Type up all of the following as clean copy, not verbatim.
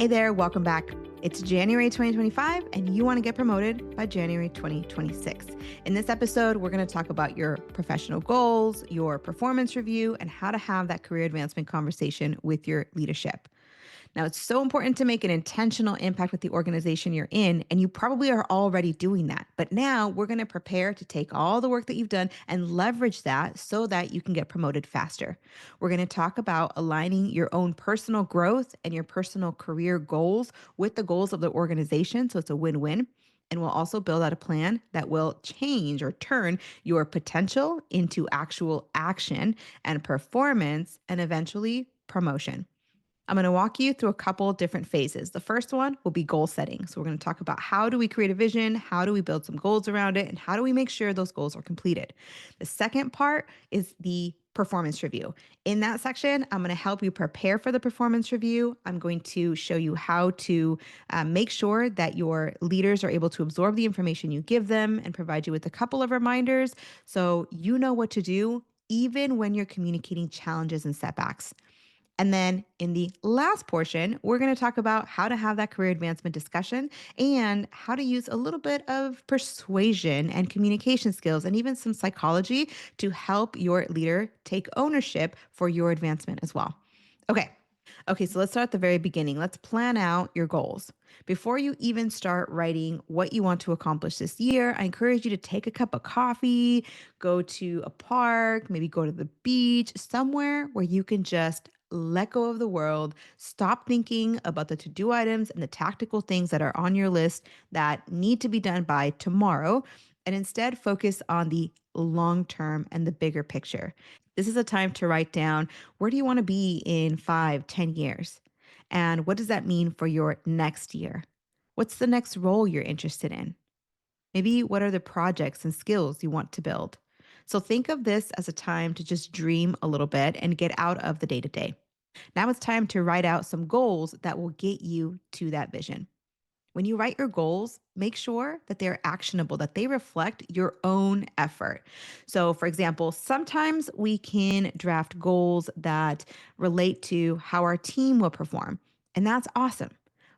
Hey there, welcome back. It's January 2025, and you want to get promoted by January 2026. In this episode, we're going to talk about your professional goals, your performance review, and how to have that career advancement conversation with your leadership. Now, it's so important to make an intentional impact with the organization you're in, and you probably are already doing that. But now we're going to prepare to take all the work that you've done and leverage that so that you can get promoted faster. We're going to talk about aligning your own personal growth and your personal career goals with the goals of the organization. So it's a win-win. And we'll also build out a plan that will change or turn your potential into actual action and performance and eventually promotion. I'm going to walk you through a couple different phases. The first one will be goal setting. So we're going to talk about how do we create a vision, how do we build some goals around it, and how do we make sure those goals are completed. The second part is the performance review. In that section, I'm going to help you prepare for the performance review. I'm going to show you how to make sure that your leaders are able to absorb the information you give them and provide you with a couple of reminders so you know what to do even when you're communicating challenges and setbacks. And then in the last portion, we're going to talk about how to have that career advancement discussion and how to use a little bit of persuasion and communication skills and even some psychology to help your leader take ownership for your advancement as well. Okay, so let's start at the very beginning. Let's plan out your goals. Before you even start writing what you want to accomplish this year, I encourage you to take a cup of coffee, go to a park, maybe go to the beach, somewhere where you can just let go of the world, stop thinking about the to-do items and the tactical things that are on your list that need to be done by tomorrow, and instead focus on the long term and the bigger picture. This is a time to write down, where do you want to be in 5, 10 years? And what does that mean for your next year? What's the next role you're interested in? Maybe what are the projects and skills you want to build? So think of this as a time to just dream a little bit and get out of the day to day. Now it's time to write out some goals that will get you to that vision. When you write your goals, make sure that they're actionable, that they reflect your own effort. So, for example, sometimes we can draft goals that relate to how our team will perform, and that's awesome.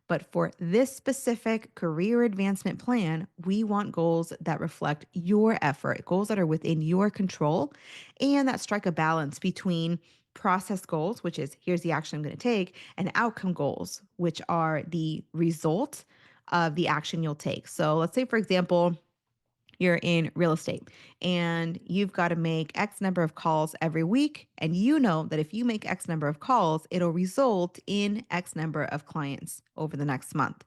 But for this specific career advancement plan, we want goals that reflect your effort, goals that are within your control, and that strike a balance between process goals, which is here's the action I'm going to take, and outcome goals, which are the result of the action you'll take. So let's say, for example, you're in real estate and you've got to make X number of calls every week. And you know that if you make X number of calls, it'll result in X number of clients over the next month.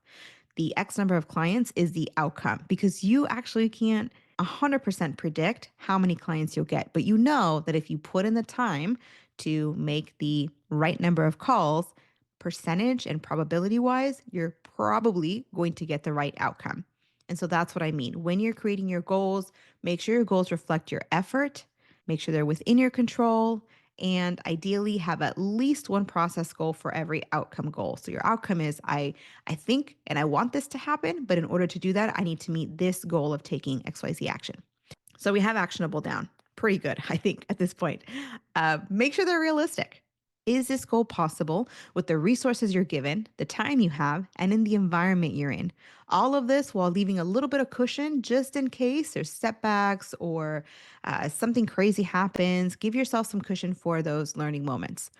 The X number of clients is the outcome because you actually can't 100% predict how many clients you'll get. But you know that if you put in the time to make the right number of calls, percentage and probability wise, you're probably going to get the right outcome. And so that's what I mean. When you're creating your goals, make sure your goals reflect your effort, make sure they're within your control, and ideally have at least one process goal for every outcome goal. So your outcome is I think and I want this to happen, but in order to do that, I need to meet this goal of taking XYZ action. So we have actionable down. Pretty good, I think, at this point. Make sure they're realistic. Is this goal possible with the resources you're given, the time you have, and in the environment you're in? All of this while leaving a little bit of cushion just in case there's setbacks or something crazy happens. Give yourself some cushion for those learning moments.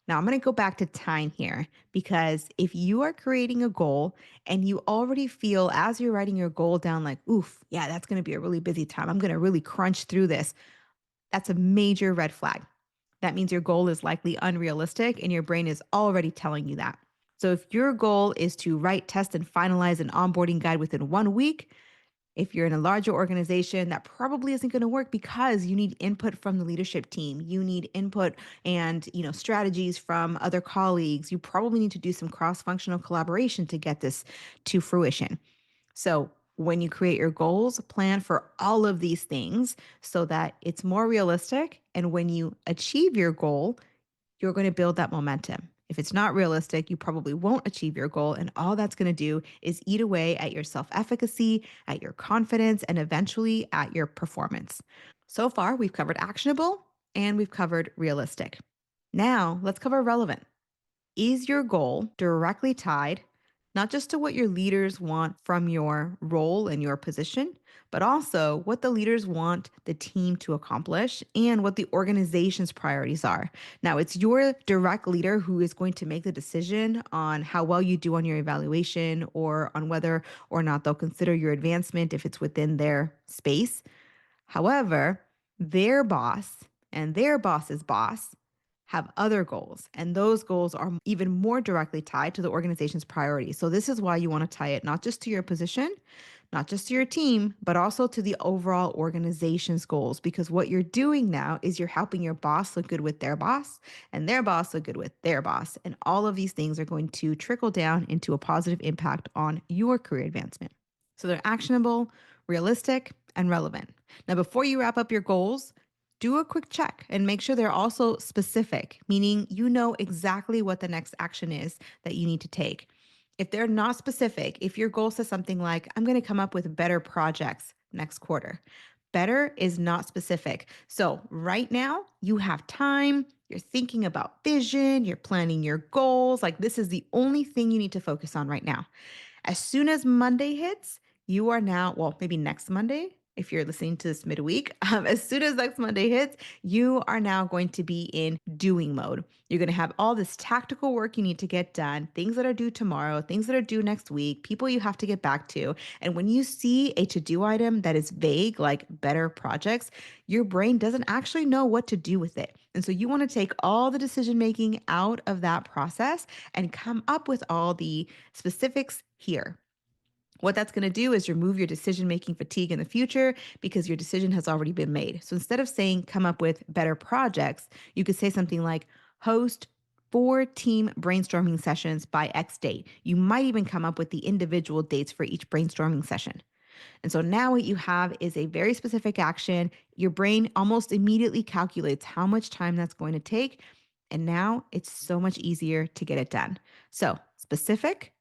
Now, I'm going to go back to time here because if you are creating a goal and you already feel as you're writing your goal down, like, oof, yeah, that's going to be a really busy time. I'm going to really crunch through this. That's a major red flag. That means your goal is likely unrealistic and your brain is already telling you that. So if your goal is to write, test, and finalize an onboarding guide within 1 week, if you're in a larger organization, that probably isn't going to work because you need input from the leadership team. You need input and, strategies from other colleagues. You probably need to do some cross-functional collaboration to get this to fruition. So when you create your goals, plan for all of these things so that it's more realistic. And when you achieve your goal, you're going to build that momentum. If it's not realistic, you probably won't achieve your goal. And all that's going to do is eat away at your self-efficacy, at your confidence, and eventually at your performance. So far, we've covered actionable and we've covered realistic. Now, let's cover relevant. Is your goal directly tied not just to what your leaders want from your role and your position, but also what the leaders want the team to accomplish and what the organization's priorities are? Now, it's your direct leader who is going to make the decision on how well you do on your evaluation or on whether or not they'll consider your advancement if it's within their space. However, their boss and their boss's boss have other goals, and those goals are even more directly tied to the organization's priorities. So, this is why you want to tie it not just to your position, not just to your team, but also to the overall organization's goals. Because what you're doing now is you're helping your boss look good with their boss, and their boss look good with their boss. And all of these things are going to trickle down into a positive impact on your career advancement. So, they're actionable, realistic, and relevant. Now, before you wrap up your goals, do a quick check and make sure they're also specific, meaning you know exactly what the next action is that you need to take. If they're not specific, if your goal says something like, I'm going to come up with better projects next quarter, better is not specific. So, right now, you have time, you're thinking about vision, you're planning your goals. Like, this is the only thing you need to focus on right now. As soon as Monday hits, you are now, well, maybe next Monday, if you're listening to this midweek, as soon as next Monday hits, you are now going to be in doing mode. You're going to have all this tactical work you need to get done, things that are due tomorrow, things that are due next week, people you have to get back to. And when you see a to do item that is vague, like better projects, your brain doesn't actually know what to do with it. And so you want to take all the decision making out of that process and come up with all the specifics here. What that's going to do is remove your decision making fatigue in the future because your decision has already been made. So instead of saying come up with better projects, you could say something like host 4 team brainstorming sessions by X date. You might even come up with the individual dates for each brainstorming session. And so now what you have is a very specific action. Your brain almost immediately calculates how much time that's going to take. And now it's so much easier to get it done. So specific,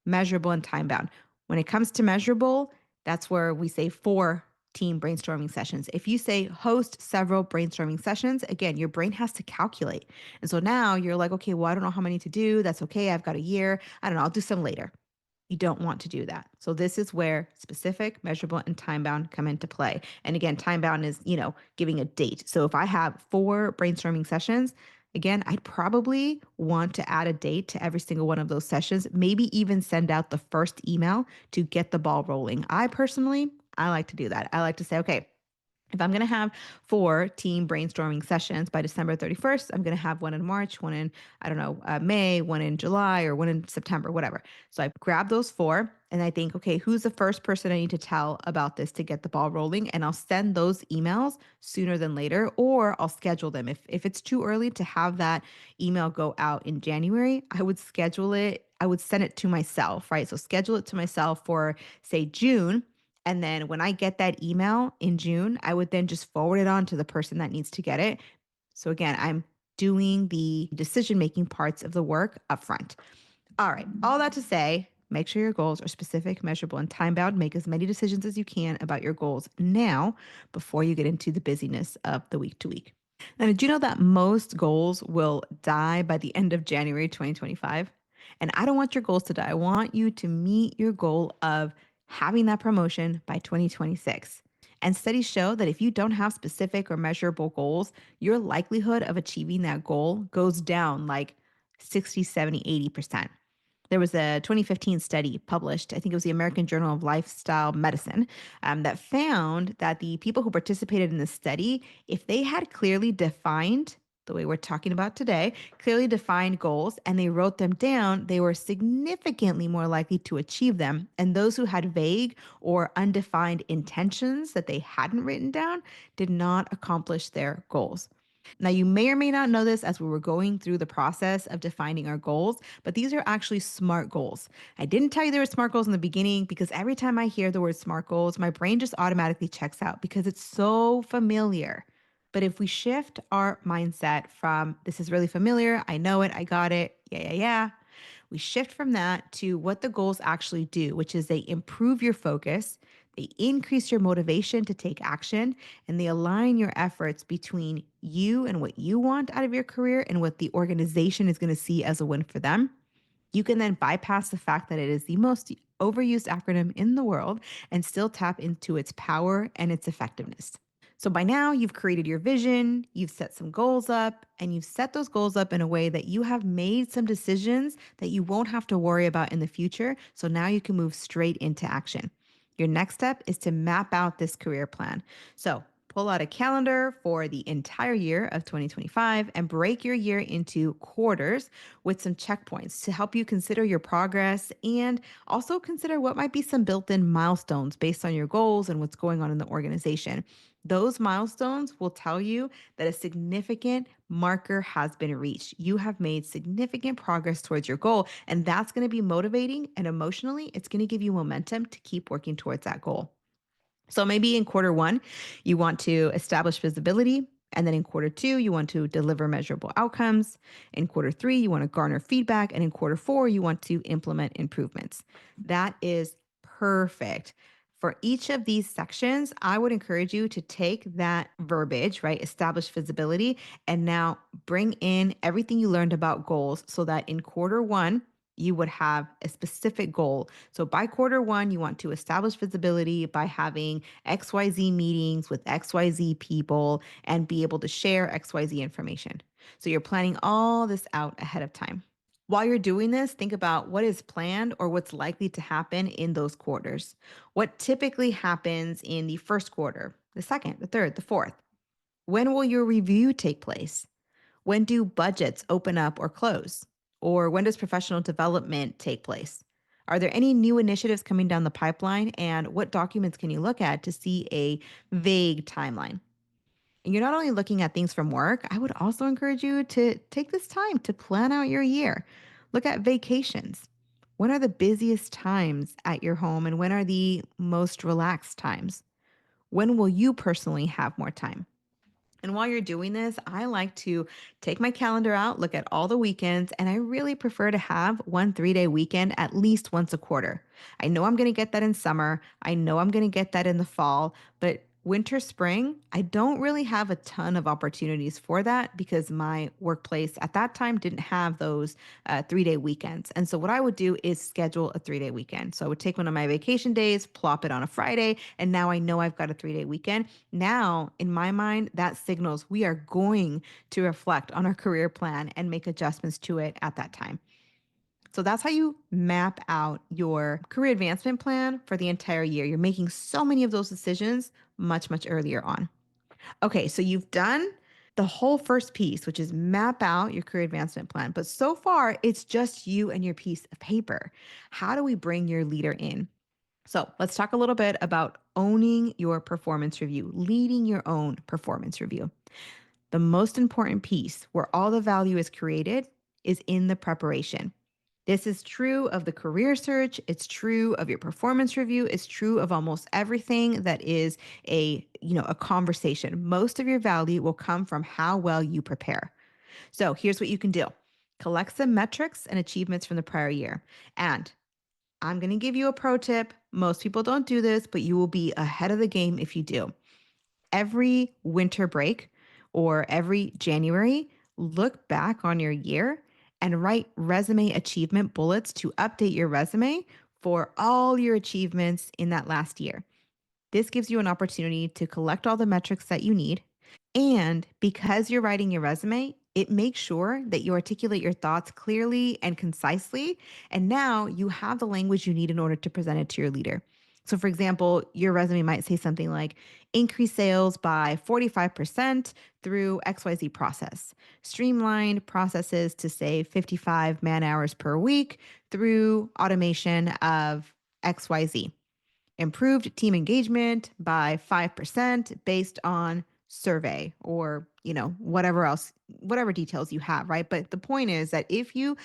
measurable, and time bound. When it comes to measurable, that's where we say 4 team brainstorming sessions. If you say host several brainstorming sessions, again, your brain has to calculate. And so now you're like, okay, well, I don't know how many to do. That's okay. I've got a year. I don't know. I'll do some later. You don't want to do that. So this is where specific, measurable, and time bound come into play. And again, time bound is, giving a date. So if I have 4 brainstorming sessions, again, I'd probably want to add a date to every single one of those sessions, maybe even send out the first email to get the ball rolling. I like to do that. I like to say, okay, if I'm going to have 4 team brainstorming sessions by December 31st, I'm going to have one in March, one in, I don't know, May, one in July, or one in September, whatever. So I grab those 4 and I think, okay, who's the first person I need to tell about this to get the ball rolling? And I'll send those emails sooner than later, or I'll schedule them. If it's too early to have that email go out in January, I would schedule it. I would send it to myself, right? So schedule it to myself for, say, June. And then when I get that email in June, I would then just forward it on to the person that needs to get it. So again, I'm doing the decision making parts of the work upfront. All right, all that to say, make sure your goals are specific, measurable, and time bound. Make as many decisions as you can about your goals now before you get into the busyness of the week to week. Now, did you know that most goals will die by the end of January 2025? And I don't want your goals to die. I want you to meet your goal of having that promotion by 2026. And studies show that if you don't have specific or measurable goals, your likelihood of achieving that goal goes down like 60, 70, 80%. There was a 2015 study published, I think it was the American Journal of Lifestyle Medicine, that found that the people who participated in this study, if they had clearly defined, the way we're talking about today, clearly defined goals and they wrote them down, they were significantly more likely to achieve them. And those who had vague or undefined intentions that they hadn't written down did not accomplish their goals. Now, you may or may not know this as we were going through the process of defining our goals, but these are actually SMART goals. I didn't tell you they were SMART goals in the beginning because every time I hear the word SMART goals, my brain just automatically checks out because it's so familiar. But if we shift our mindset from this is really familiar, I know it, I got it, yeah, we shift from that to what the goals actually do, which is they improve your focus, They increase your motivation to take action, and they align your efforts between you and what you want out of your career and what the organization is going to see as a win for them. You can then bypass the fact that it is the most overused acronym in the world and still tap into its power and its effectiveness. So by now, you've created your vision, you've set some goals up, and you've set those goals up in a way that you have made some decisions that you won't have to worry about in the future. So now you can move straight into action. Your next step is to map out this career plan. So pull out a calendar for the entire year of 2025 and break your year into quarters with some checkpoints to help you consider your progress and also consider what might be some built in milestones based on your goals and what's going on in the organization. Those milestones will tell you that a significant marker has been reached. You have made significant progress towards your goal, and that's going to be motivating. And emotionally, it's going to give you momentum to keep working towards that goal. So maybe in quarter one, you want to establish visibility. And then in quarter two, you want to deliver measurable outcomes. In quarter three, you want to garner feedback. And in quarter four, you want to implement improvements. That is perfect. For each of these sections, I would encourage you to take that verbiage, right? Establish visibility, and now bring in everything you learned about goals so that in quarter one, you would have a specific goal. So by quarter one, you want to establish visibility by having XYZ meetings with XYZ people and be able to share XYZ information. So you're planning all this out ahead of time. While you're doing this, think about what is planned or what's likely to happen in those quarters. What typically happens in the first quarter, the second, the third, the fourth? When will your review take place? When do budgets open up or close? Or when does professional development take place? Are there any new initiatives coming down the pipeline? And what documents can you look at to see a vague timeline? And you're not only looking at things from work, I would also encourage you to take this time to plan out your year. Look at vacations. When are the busiest times at your home and when are the most relaxed times? When will you personally have more time? And while you're doing this, I like to take my calendar out, look at all the weekends, and I really prefer to have one 3 day weekend at least once a quarter. I know I'm going to get that in summer. I know I'm going to get that in the fall, but winter, spring, I don't really have a ton of opportunities for that because my workplace at that time didn't have those 3 day weekends. And so, what I would do is schedule a 3 day weekend. So, I would take one of my vacation days, plop it on a Friday, and now I know I've got a 3 day weekend. Now, in my mind, that signals we are going to reflect on our career plan and make adjustments to it at that time. So that's how you map out your career advancement plan for the entire year. You're making so many of those decisions much, much earlier on. Okay, so you've done the whole first piece, which is map out your career advancement plan. But so far, it's just you and your piece of paper. How do we bring your leader in? So let's talk a little bit about owning your performance review, leading your own performance review. The most important piece where all the value is created is in the preparation. This is true of the career search, it's true of your performance review, it's true of almost everything that is a conversation. Most of your value will come from how well you prepare. So, here's what you can do. Collect some metrics and achievements from the prior year. And I'm going to give you a pro tip. Most people don't do this, but you will be ahead of the game if you do. Every winter break or every January, look back on your year and write resume achievement bullets to update your resume for all your achievements in that last year. This gives you an opportunity to collect all the metrics that you need. And because you're writing your resume, it makes sure that you articulate your thoughts clearly and concisely. And now you have the language you need in order to present it to your leader. So, for example, your resume might say something like increase sales by 45% through XYZ process, streamlined processes to save 55 man hours per week through automation of XYZ, improved team engagement by 5% based on survey or whatever else, whatever details you have, right? But the point is that if you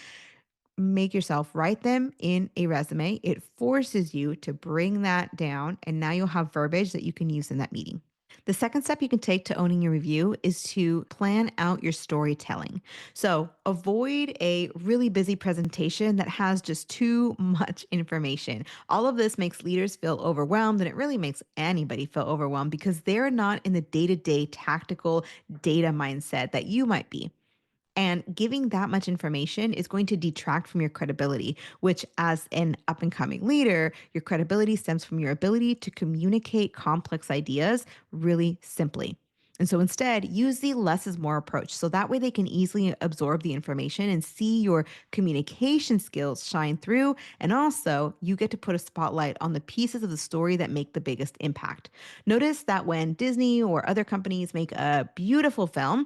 make yourself write them in a resume, it forces you to bring that down, and now you'll have verbiage that you can use in that meeting. The second step you can take to owning your review is to plan out your storytelling. So avoid a really busy presentation that has just too much information. All of this makes leaders feel overwhelmed, and it really makes anybody feel overwhelmed because they're not in the day to day tactical data mindset that you might be. And giving that much information is going to detract from your credibility, which, as an up and coming leader, your credibility stems from your ability to communicate complex ideas really simply. And so instead, use the less is more approach. So that way they can easily absorb the information and see your communication skills shine through. And also, you get to put a spotlight on the pieces of the story that make the biggest impact. Notice that when Disney or other companies make a beautiful film,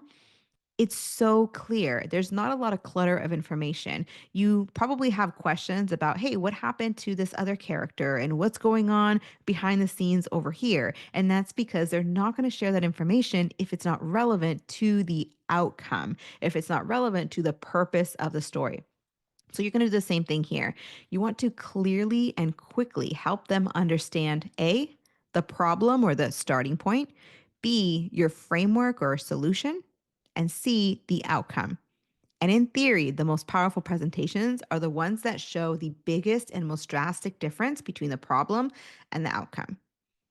it's so clear. There's not a lot of clutter of information. You probably have questions about, hey, what happened to this other character and what's going on behind the scenes over here? And that's because they're not going to share that information if it's not relevant to the outcome, if it's not relevant to the purpose of the story. So you're going to do the same thing here. You want to clearly and quickly help them understand A, the problem or the starting point, B, your framework or solution, and C, the outcome. And in theory, the most powerful presentations are the ones that show the biggest and most drastic difference between the problem and the outcome.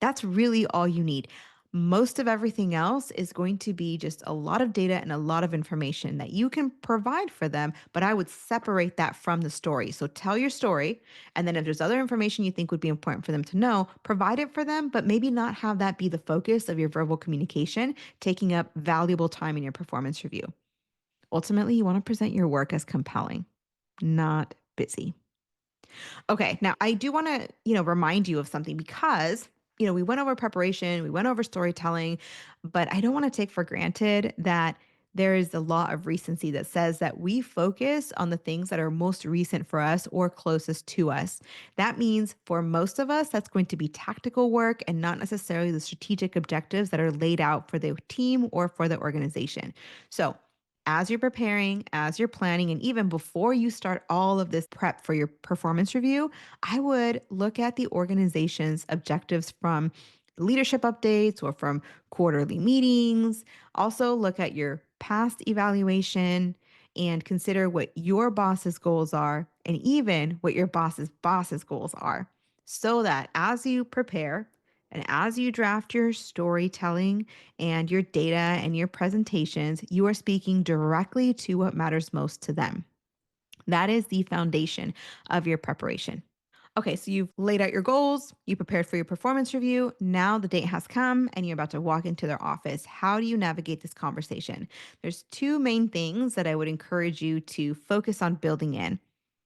That's really all you need. Most of everything else is going to be just a lot of data and a lot of information that you can provide for them, but I would separate that from the story. So tell your story, and then if there's other information you think would be important for them to know, provide it for them, but maybe not have that be the focus of your verbal communication, taking up valuable time in your performance review. Ultimately, you want to present your work as compelling, not busy. Okay, now I do want to, remind you of something because, we went over preparation, we went over storytelling, but I don't want to take for granted that there is a law of recency that says that we focus on the things that are most recent for us or closest to us. That means for most of us, that's going to be tactical work and not necessarily the strategic objectives that are laid out for the team or for the organization. So, as you're preparing, as you're planning, and even before you start all of this prep for your performance review, I would look at the organization's objectives from leadership updates or from quarterly meetings. Also, look at your past evaluation and consider what your boss's goals are and even what your boss's goals are. So that as you prepare and as you draft your storytelling, and your data and your presentations, you are speaking directly to what matters most to them. That is the foundation of your preparation. Okay, so you've laid out your goals, you prepared for your performance review. Now the date has come and you're about to walk into their office. How do you navigate this conversation? There's two main things that I would encourage you to focus on building in.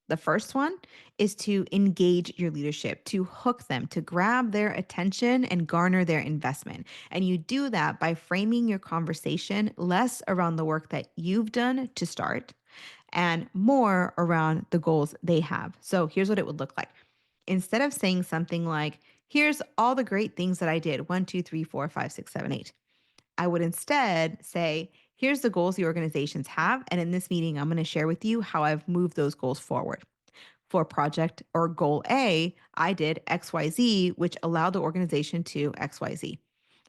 The first one is to engage your leadership, to hook them, to grab their attention and garner their investment. And you do that by framing your conversation less around the work that you've done to start and more around the goals they have. So here's what it would look like. Instead of saying something like, here's all the great things that I did 1, 2, 3, 4, 5, 6, 7, 8, I would instead say, here's the goals the organizations have. And in this meeting, I'm going to share with you how I've moved those goals forward. For project or goal A, I did XYZ, which allowed the organization to XYZ.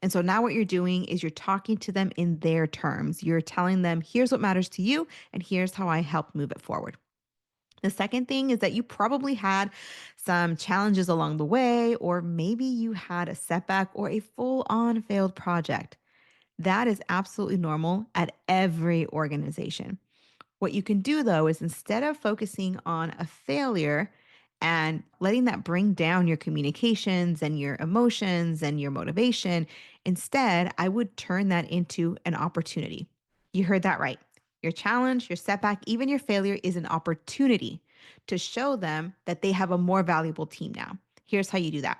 And so now what you're doing is you're talking to them in their terms. You're telling them, here's what matters to you, and here's how I helped move it forward. The second thing is that you probably had some challenges along the way, or maybe you had a setback or a full on failed project. That is absolutely normal at every organization. What you can do though is instead of focusing on a failure and letting that bring down your communications and your emotions and your motivation, instead, I would turn that into an opportunity. You heard that right. Your challenge, your setback, even your failure is an opportunity to show them that they have a more valuable team now. Here's how you do that.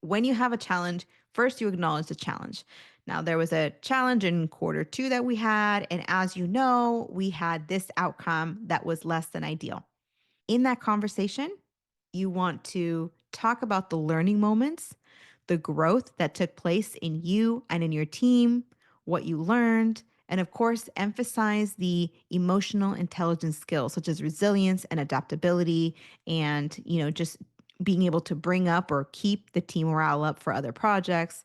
When you have a challenge, first you acknowledge the challenge. Now, there was a challenge in quarter 2 that we had. And as you know, we had this outcome that was less than ideal. In that conversation, you want to talk about the learning moments, the growth that took place in you and in your team, what you learned, and of course, emphasize the emotional intelligence skills such as resilience and adaptability and, just being able to bring up or keep the team morale up for other projects.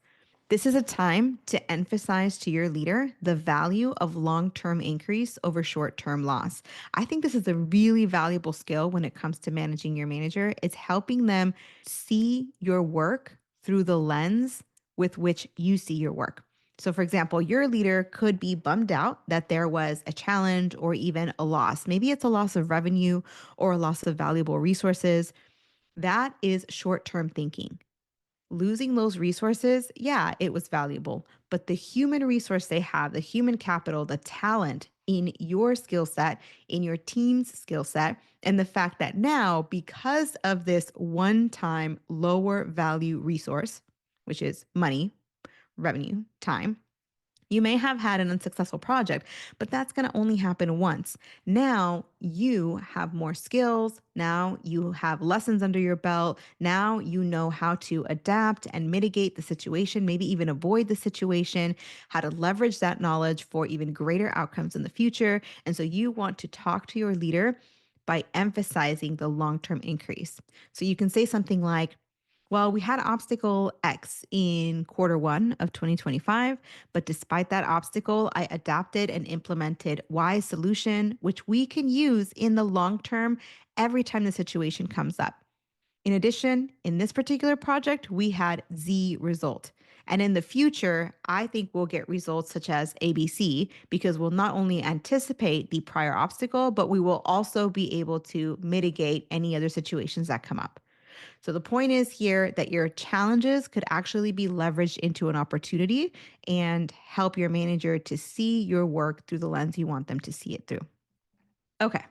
This is a time to emphasize to your leader the value of long term increase over short term loss. I think this is a really valuable skill when it comes to managing your manager. It's helping them see your work through the lens with which you see your work. So, for example, your leader could be bummed out that there was a challenge or even a loss. Maybe it's a loss of revenue or a loss of valuable resources. That is short term thinking. Losing those resources, yeah, it was valuable, but the human resource they have, the human capital, the talent in your skill set, in your team's skill set, and the fact that now, because of this one time lower value resource, which is money, revenue, time, you may have had an unsuccessful project, but that's going to only happen once. Now you have more skills. Now you have lessons under your belt. Now you know how to adapt and mitigate the situation, maybe even avoid the situation, how to leverage that knowledge for even greater outcomes in the future. And so you want to talk to your leader by emphasizing the long term increase. So you can say something like, well, we had obstacle X in quarter one of 2025, but despite that obstacle, I adapted and implemented Y solution, which we can use in the long term every time the situation comes up. In addition, in this particular project, we had Z result. And in the future, I think we'll get results such as ABC because we'll not only anticipate the prior obstacle, but we will also be able to mitigate any other situations that come up. So the point is here that your challenges could actually be leveraged into an opportunity and help your manager to see your work through the lens you want them to see it through. Okay.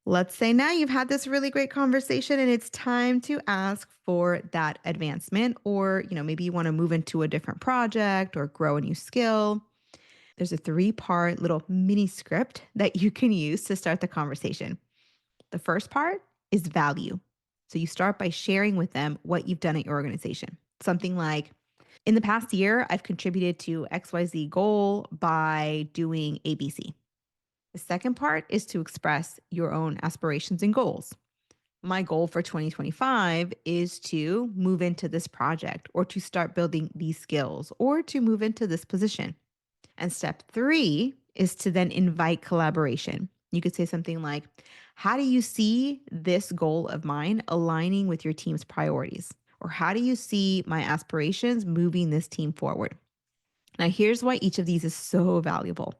Let's say now you've had this really great conversation and it's time to ask for that advancement, or maybe you want to move into a different project or grow a new skill. There's a 3-part little mini script that you can use to start the conversation. The first part is value. So you start by sharing with them what you've done at your organization. Something like, in the past year, I've contributed to XYZ goal by doing ABC. The second part is to express your own aspirations and goals. My goal for 2025 is to move into this project or to start building these skills or to move into this position. And step 3 is to then invite collaboration. You could say something like, how do you see this goal of mine aligning with your team's priorities? Or how do you see my aspirations moving this team forward? Now, here's why each of these is so valuable.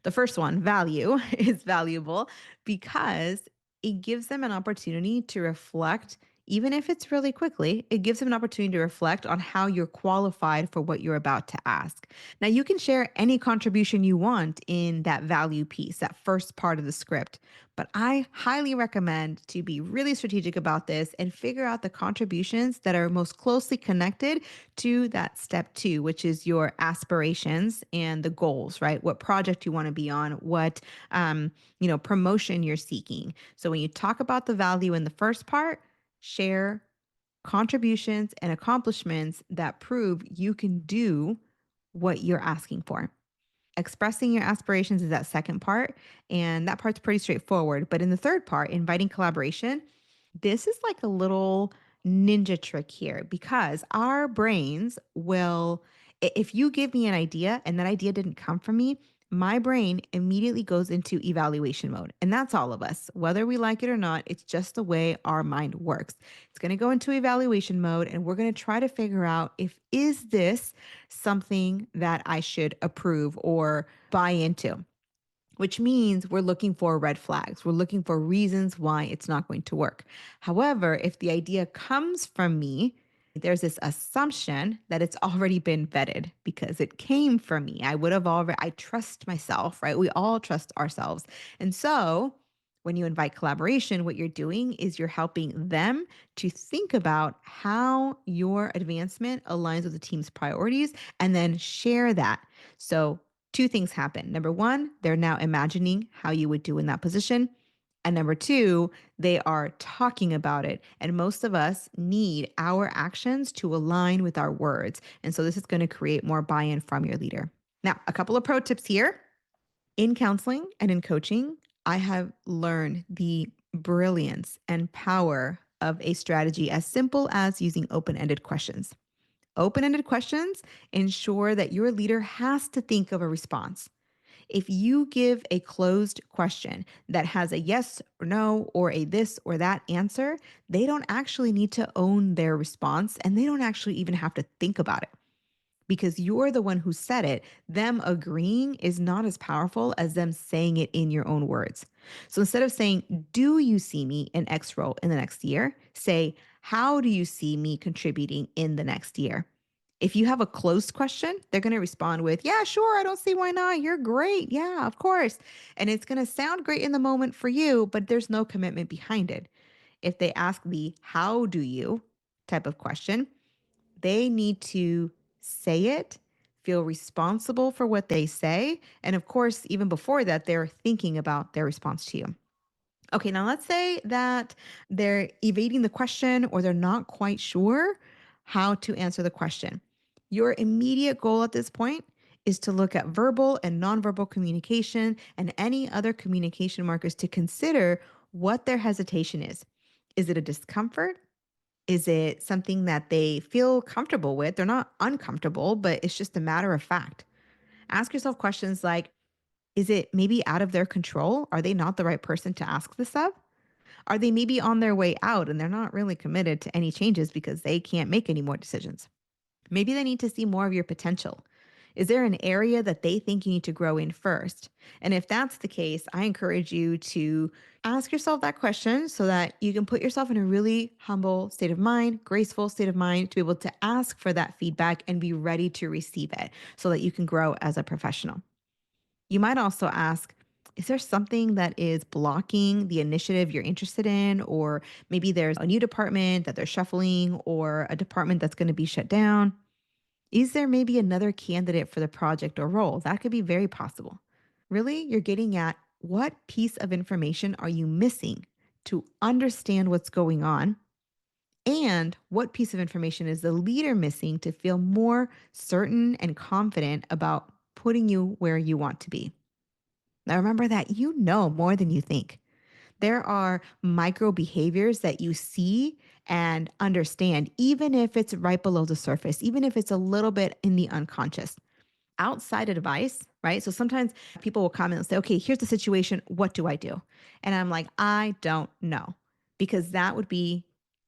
The first one, value, is valuable because it gives them an opportunity to reflect, even if it's really quickly, it gives them an opportunity to reflect on how you're qualified for what you're about to ask. Now, you can share any contribution you want in that value piece, that first part of the script, but I highly recommend to be really strategic about this and figure out the contributions that are most closely connected to that step 2, which is your aspirations and the goals, right? What project you want to be on, what promotion you're seeking. So when you talk about the value in the first part, share contributions and accomplishments that prove you can do what you're asking for. Expressing your aspirations is that second part, and that part's pretty straightforward. But in the third part, inviting collaboration, this is like a little ninja trick here because our brains will, if you give me an idea and that idea didn't come from me, my brain immediately goes into evaluation mode. And that's all of us. Whether we like it or not, it's just the way our mind works. It's going to go into evaluation mode and we're going to try to figure out is this something that I should approve or buy into? Which means we're looking for red flags. We're looking for reasons why it's not going to work. However, if the idea comes from me, there's this assumption that it's already been vetted because it came from me. I trust myself, right? We all trust ourselves. And so when you invite collaboration, what you're doing is you're helping them to think about how your advancement aligns with the team's priorities and then share that. So 2 things happen. Number 1, they're now imagining how you would do in that position. And number 2, they are talking about it. And most of us need our actions to align with our words. And so this is going to create more buy in from your leader. Now, a couple of pro tips here. In counseling and in coaching, I have learned the brilliance and power of a strategy as simple as using open ended questions. Open-ended questions ensure that your leader has to think of a response. If you give a closed question that has a yes or no or a this or that answer, they don't actually need to own their response and they don't actually even have to think about it because you're the one who said it. Them agreeing is not as powerful as them saying it in your own words. So instead of saying, "Do you see me in X role in the next year?" say, "How do you see me contributing in the next year?" If you have a closed question, they're going to respond with, "Yeah, sure. I don't see why not. You're great. Yeah, of course." And it's going to sound great in the moment for you, but there's no commitment behind it. If they ask the "how do you" type of question, they need to say it, feel responsible for what they say. And of course, even before that, they're thinking about their response to you. Okay, now let's say that they're evading the question or they're not quite sure how to answer the question. Your immediate goal at this point is to look at verbal and nonverbal communication and any other communication markers to consider what their hesitation is. Is it a discomfort? Is it something that they feel comfortable with? They're not uncomfortable, but it's just a matter of fact. Ask yourself questions like, is it maybe out of their control? Are they not the right person to ask this of? Are they maybe on their way out and they're not really committed to any changes because they can't make any more decisions? Maybe they need to see more of your potential. Is there an area that they think you need to grow in first? And if that's the case, I encourage you to ask yourself that question so that you can put yourself in a really humble state of mind, graceful state of mind to be able to ask for that feedback and be ready to receive it so that you can grow as a professional. You might also ask, is there something that is blocking the initiative you're interested in? Or maybe there's a new department that they're shuffling or a department that's going to be shut down. Is there maybe another candidate for the project or role? That could be very possible. Really, you're getting at what piece of information are you missing to understand what's going on? And what piece of information is the leader missing to feel more certain and confident about putting you where you want to be? Now, remember that you know more than you think. There are micro behaviors that you see and understand, even if it's right below the surface, even if it's a little bit in the unconscious. Outside advice, right? So sometimes people will comment and say, okay, here's the situation. What do I do? And I'm like, I don't know, because that would be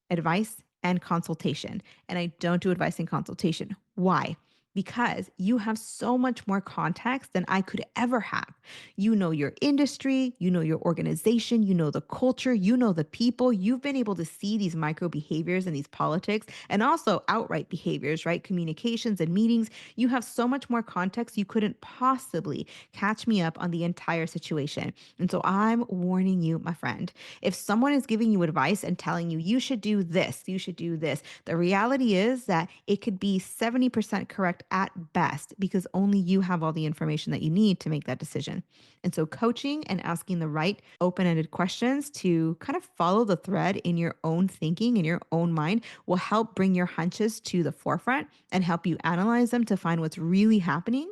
advice and consultation. And I don't do advice and consultation. Why? Because you have so much more context than I could ever have. You know your industry, you know your organization, you know the culture, you know the people. You've been able to see these micro behaviors and these politics and also outright behaviors, right? Communications and meetings. You have so much more context. You couldn't possibly catch me up on the entire situation. And so I'm warning you, my friend, if someone is giving you advice and telling you, you should do this, you should do this, the reality is that it could be 70% correct at best because only you have all the information that you need to make that decision. And so, coaching and asking the right open ended questions to kind of follow the thread in your own thinking, in your own mind, will help bring your hunches to the forefront and help you analyze them to find what's really happening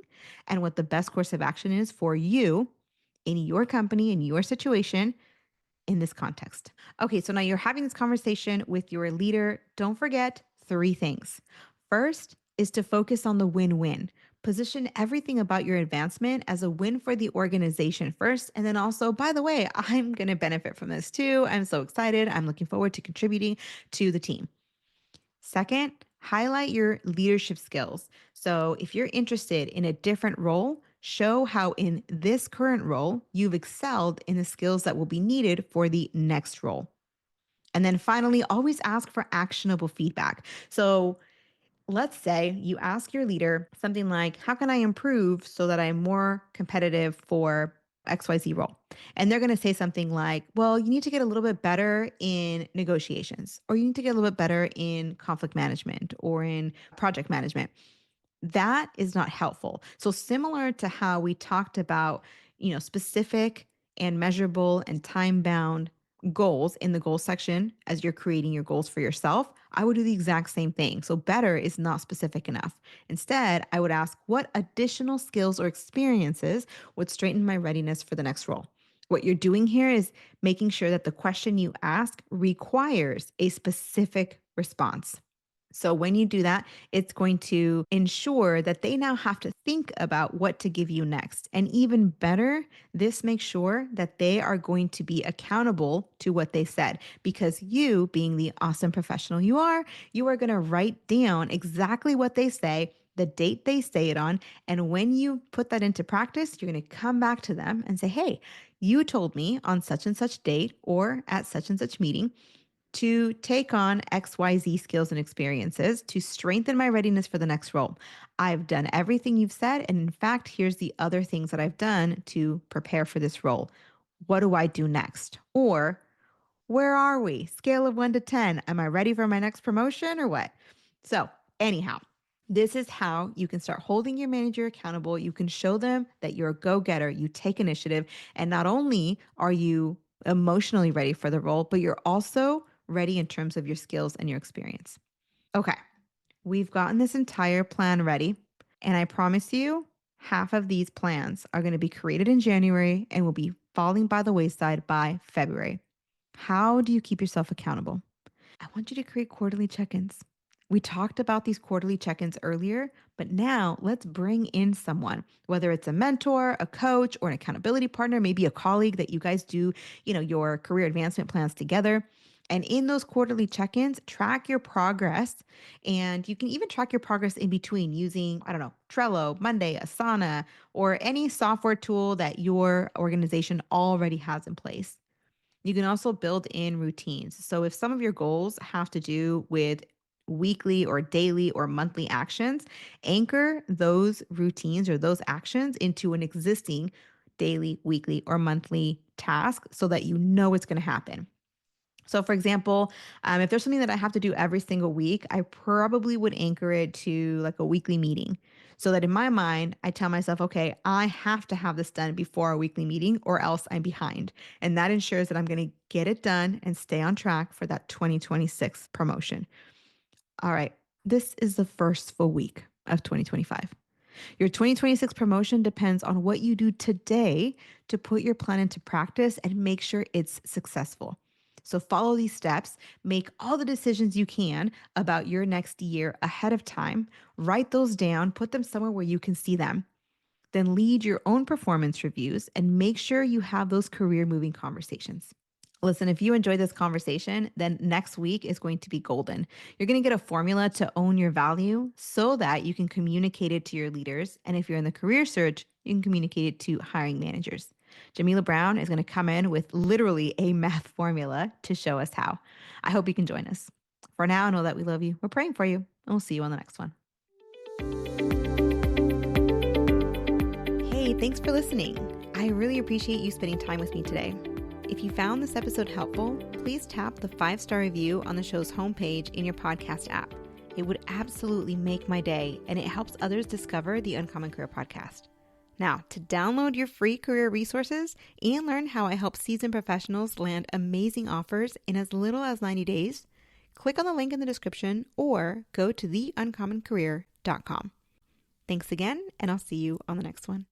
and what the best course of action is for you in your company, in your situation, in this context. Okay, so now you're having this conversation with your leader. Don't forget three things. First is to focus on the win win. Position everything about your advancement as a win for the organization first. And then also, by the way, I'm going to benefit from this too. I'm so excited. I'm looking forward to contributing to the team. Second, highlight your leadership skills. So if you're interested in a different role, show how in this current role you've excelled in the skills that will be needed for the next role. And then finally, always ask for actionable feedback. So let's say you ask your leader something like, how can I improve so that I'm more competitive for XYZ role? And they're going to say something like, well, you need to get a little bit better in negotiations, or you need to get a little bit better in conflict management or in project management. That is not helpful. So similar to how we talked about, specific and measurable and time bound goals in the goals section as you're creating your goals for yourself, I would do the exact same thing. So better is not specific enough. Instead, I would ask what additional skills or experiences would strengthen my readiness for the next role. What you're doing here is making sure that the question you ask requires a specific response. So when you do that, it's going to ensure that they now have to think about what to give you next. And even better, this makes sure that they are going to be accountable to what they said, because you, being the awesome professional you are going to write down exactly what they say, the date they say it on. And when you put that into practice, you're going to come back to them and say, hey, you told me on such and such date or at such and such meeting to take on XYZ skills and experiences to strengthen my readiness for the next role. I've done everything you've said. And in fact, here's the other things that I've done to prepare for this role. What do I do next? Or where are we? Scale of 1 to 10. Am I ready for my next promotion or what? So, anyhow, this is how you can start holding your manager accountable. You can show them that you're a go getter, you take initiative. And not only are you emotionally ready for the role, but you're also ready in terms of your skills and your experience. Okay, we've gotten this entire plan ready. And I promise you, half of these plans are going to be created in January and will be falling by the wayside by February. How do you keep yourself accountable? I want you to create quarterly check ins. We talked about these quarterly check ins earlier, but now let's bring in someone, whether it's a mentor, a coach, or an accountability partner, maybe a colleague that you guys do, your career advancement plans together. And in those quarterly check ins, track your progress. And you can even track your progress in between using, I don't know, Trello, Monday, Asana, or any software tool that your organization already has in place. You can also build in routines. So if some of your goals have to do with weekly or daily or monthly actions, anchor those routines or those actions into an existing daily, weekly, or monthly task so that you know it's going to happen. So, for example, if there's something that I have to do every single week, I probably would anchor it to like a weekly meeting so that in my mind, I tell myself, okay, I have to have this done before our weekly meeting or else I'm behind. And that ensures that I'm going to get it done and stay on track for that 2026 promotion. All right, this is the first full week of 2025. Your 2026 promotion depends on what you do today to put your plan into practice and make sure it's successful. So follow these steps, make all the decisions you can about your next year ahead of time, write those down, put them somewhere where you can see them. Then lead your own performance reviews and make sure you have those career moving conversations. Listen, if you enjoyed this conversation, then next week is going to be golden. You're going to get a formula to own your value so that you can communicate it to your leaders. And if you're in the career search, you can communicate it to hiring managers. Jamila Brown is going to come in with literally a math formula to show us how. I hope you can join us. For now, know that we love you. We're praying for you, and we'll see you on the next one. Hey, thanks for listening. I really appreciate you spending time with me today. If you found this episode helpful, please tap the 5-star review on the show's homepage in your podcast app. It would absolutely make my day, and it helps others discover the Uncommon Career Podcast. Now, to download your free career resources and learn how I help seasoned professionals land amazing offers in as little as 90 days, click on the link in the description or go to theuncommoncareer.com. Thanks again, and I'll see you on the next one.